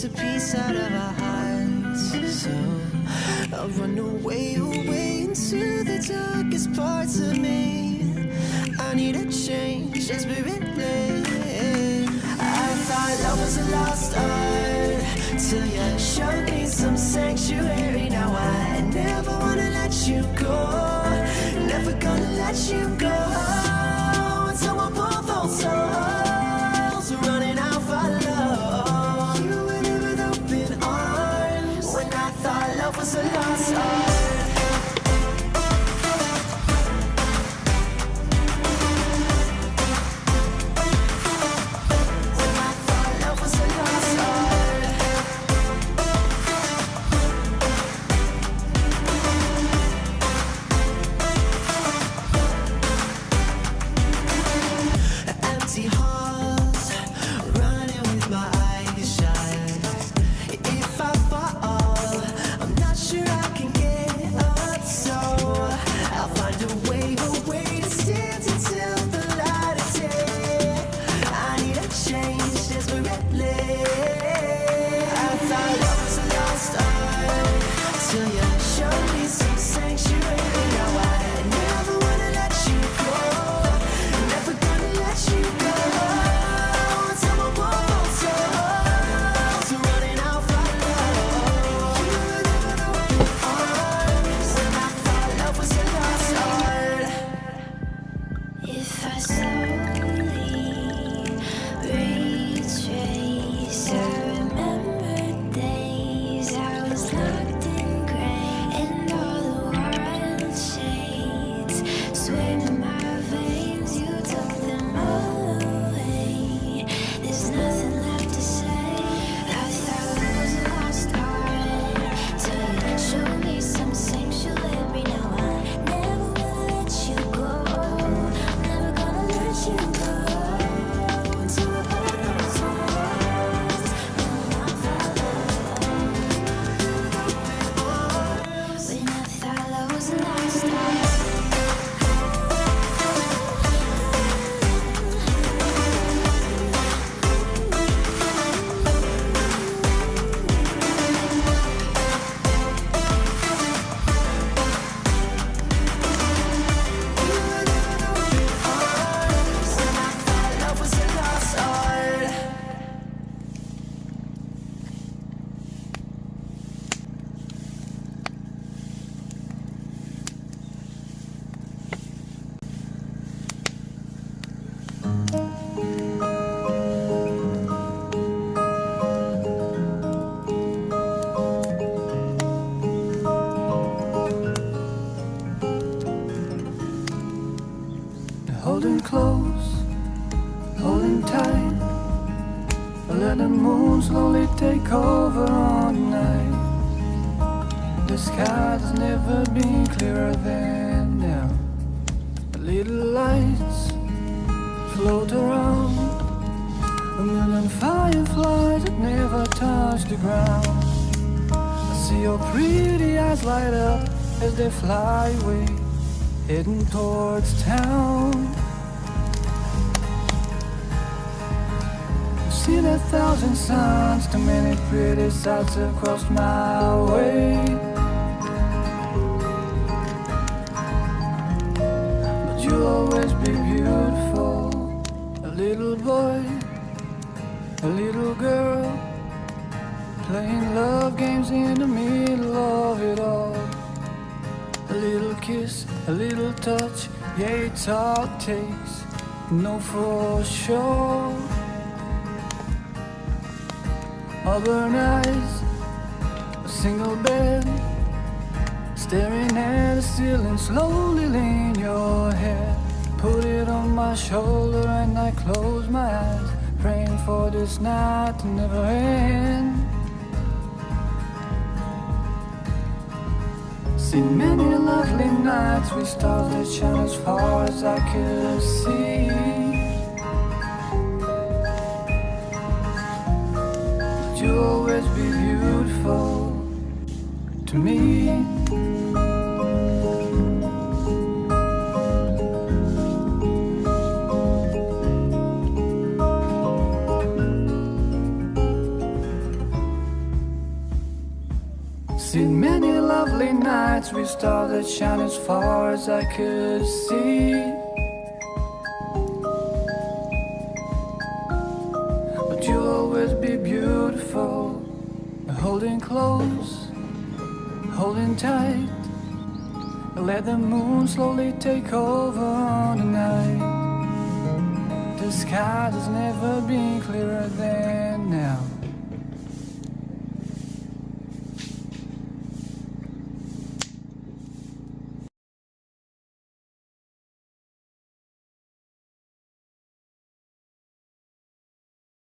takes a piece out of our hearts. So I'll run away, away into the darkest parts of me. I need a change desperately. I thought love was a lost art till you showed me some sanctuary. Now I never wanna let you go, never gonna let you go until we're both old souls running out for love. You were there with open arms when I thought love was a lost art. Holding close, holding tight, let the moon slowly take over on night. The sky has never been clearer than now. The little lights float around, a million fireflies that never touch the ground. I see your pretty eyes light up as they fly away, heading towards town. See the thousand suns, too many pretty sights have crossed my way. But you'll always be beautiful, a little boy, a little girl, playing love games in the middle of it all. A little kiss, a little touch, yeah, it's all it takes, know for sure. Auburn eyes, a single bed, staring at the ceiling, slowly lean your head. Put it on my shoulder and I close my eyes, praying for this night to never end. Seen many lovely nights with stars that shine as far as I could see. You'll always be beautiful to me. nights with stars that shine as far as I could see. But you'll always be beautiful, holding close, holding tight. Let the moon slowly take over on the night. The sky has never been clearer than now.